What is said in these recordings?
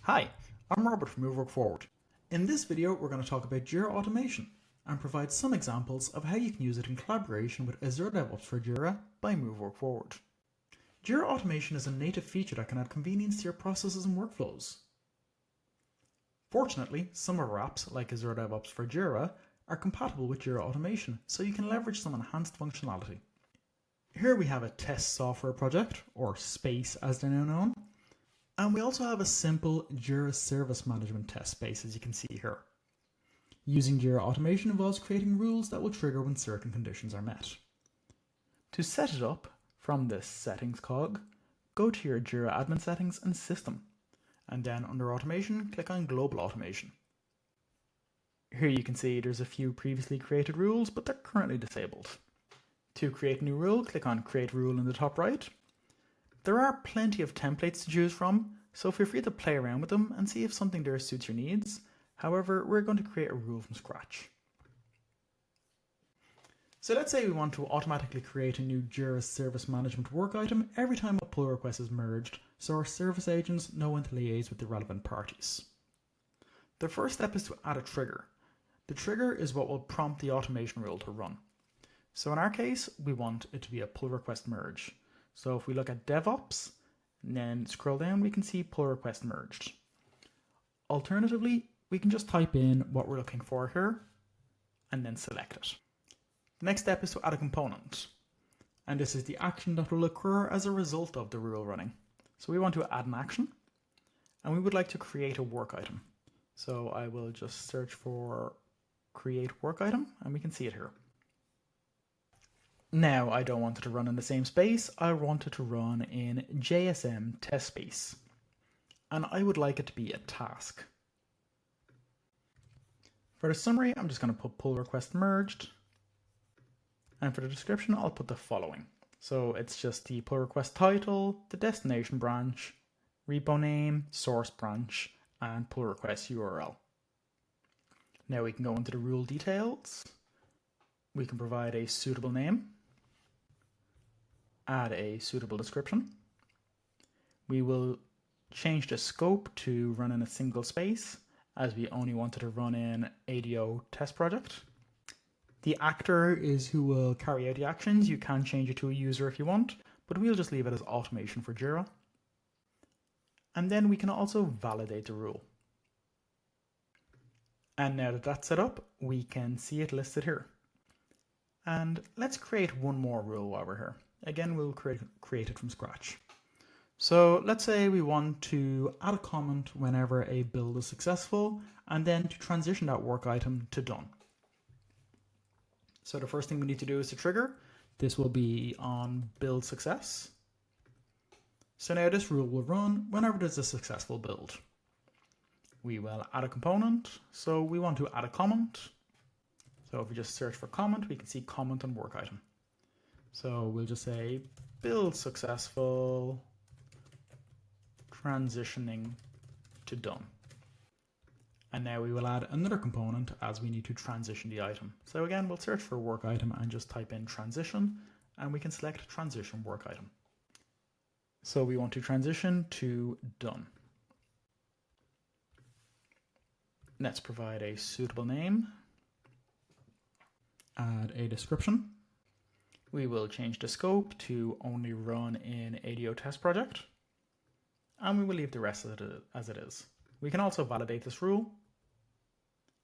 Hi, I'm Robert from Move Work Forward. In this video, we're going to talk about Jira Automation and provide some examples of how you can use it in collaboration with Azure DevOps for Jira by Move Work Forward. Jira Automation is a native feature that can add convenience to your processes and workflows. Fortunately, some of our apps, like Azure DevOps for Jira, are compatible with Jira Automation, so you can leverage some enhanced functionality. Here we have a test software project, or SPACE as they're now known, and we also have a simple Jira service management test space, as you can see here. Using Jira Automation involves creating rules that will trigger when certain conditions are met. To set it up, from the Settings cog, go to your Jira Admin Settings and System, and then under Automation, click on Global Automation. Here you can see there's a few previously created rules, but they're currently disabled. To create a new rule, click on Create Rule in the top right. There are plenty of templates to choose from, so feel free to play around with them and see if something there suits your needs. However, we're going to create a rule from scratch. So let's say we want to automatically create a new Jira service management work item every time a pull request is merged, so our service agents know when to liaise with the relevant parties. The first step is to add a trigger. The trigger is what will prompt the automation rule to run. So in our case, we want it to be a pull request merge. So if we look at DevOps, and then scroll down, we can see pull request merged. Alternatively, we can just type in what we're looking for here, and then select it. The next step is to add a component. And this is the action that will occur as a result of the rule running. So we want to add an action, and we would like to create a work item. So I will just search for create work item, and we can see it here. Now I don't want it to run in the same space, I want it to run in JSM test space. And I would like it to be a task. For the summary, I'm just going to put pull request merged. And for the description, I'll put the following. So it's just the pull request title, the destination branch, repo name, source branch, and pull request URL. Now we can go into the rule details. We can provide a suitable name, add a suitable description. We will change the scope to run in a single space, as we only wanted to run in ADO test project. The actor is who will carry out the actions. You can change it to a user if you want, but we'll just leave it as automation for Jira. And then we can also validate the rule. And now that that's set up, we can see it listed here. And let's create one more rule while we're here. Again, we'll create it from scratch. So let's say we want to add a comment whenever a build is successful, and then to transition that work item to done. So the first thing we need to do is to trigger. This will be on build success. So now this rule will run whenever there's a successful build. We will add a component. So we want to add a comment. So if we just search for comment, we can see comment on work item. So we'll just say build successful, transitioning to done. And now we will add another component as we need to transition the item. So again, we'll search for work item and just type in transition, and we can select transition work item. So we want to transition to done. Let's provide a suitable name. Add a description. We will change the scope to only run in ADO test project. And we will leave the rest of it as it is. We can also validate this rule.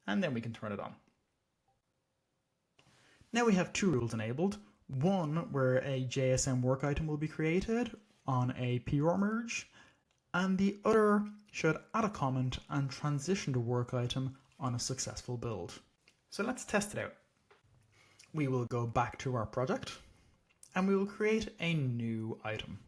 And then we can turn it on. Now we have two rules enabled. One where a JSM work item will be created on a PUR merge. And the other should add a comment and transition the work item on a successful build. So let's test it out. We will go back to our project and we will create a new item.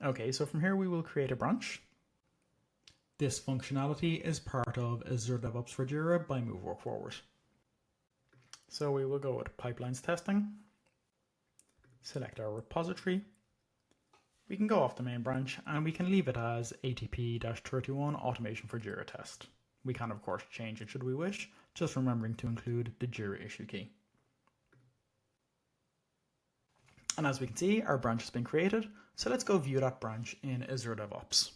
Okay, so from here we will create a branch. This functionality is part of Azure DevOps for Jira by Move Work Forward. So we will go with pipelines testing, select our repository. We can go off the main branch and we can leave it as ATP-31 automation for Jira test. We can of course change it should we wish, just remembering to include the Jira issue key. And as we can see, our branch has been created. So let's go view that branch in Azure DevOps.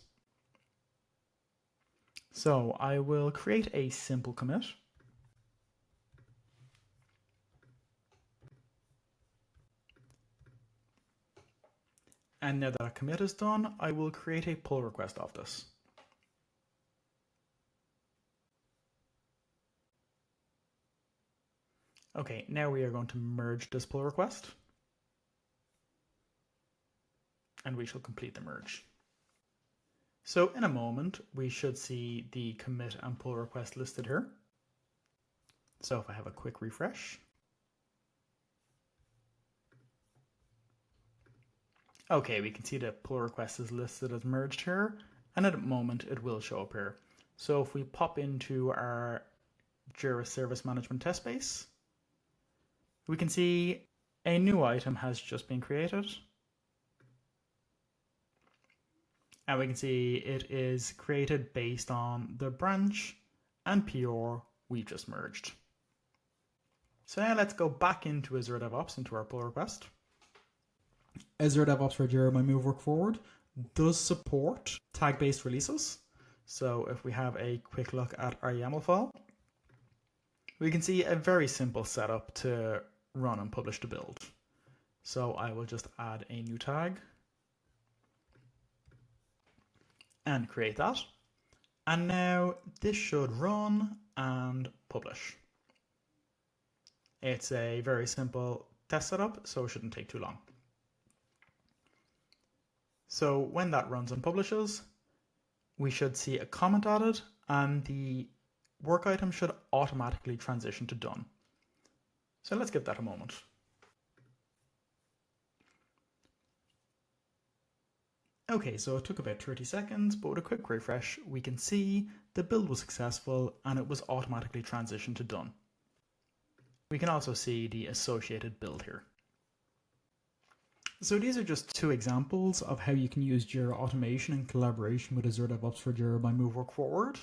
So I will create a simple commit. And now that a commit is done, I will create a pull request of this. Okay, now we are going to merge this pull request. And we shall complete the merge. So in a moment, we should see the commit and pull request listed here. So if I have a quick refresh. Okay, we can see the pull request is listed as merged here, and at the moment it will show up here. So if we pop into our Jira Service Management test base, we can see a new item has just been created. And we can see it is created based on the branch and PR we just merged. So now let's go back into Azure DevOps, into our pull request. Azure DevOps for Jira by Move Work Forward does support tag-based releases. So if we have a quick look at our YAML file, we can see a very simple setup to run and publish the build. So I will just add a new tag and create that. And now this should run and publish. It's a very simple test setup, so it shouldn't take too long. So when that runs and publishes, we should see a comment added and the work item should automatically transition to done. So let's give that a moment. Okay, so it took about 30 seconds, but with a quick refresh, we can see the build was successful and it was automatically transitioned to done. We can also see the associated build here. So these are just two examples of how you can use Jira Automation in collaboration with Azure DevOps for Jira by Move Work Forward.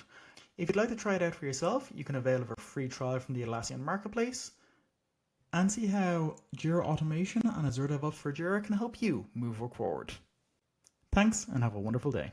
If you'd like to try it out for yourself, you can avail of a free trial from the Atlassian Marketplace and see how Jira Automation and Azure DevOps for Jira can help you move work forward. Thanks and have a wonderful day.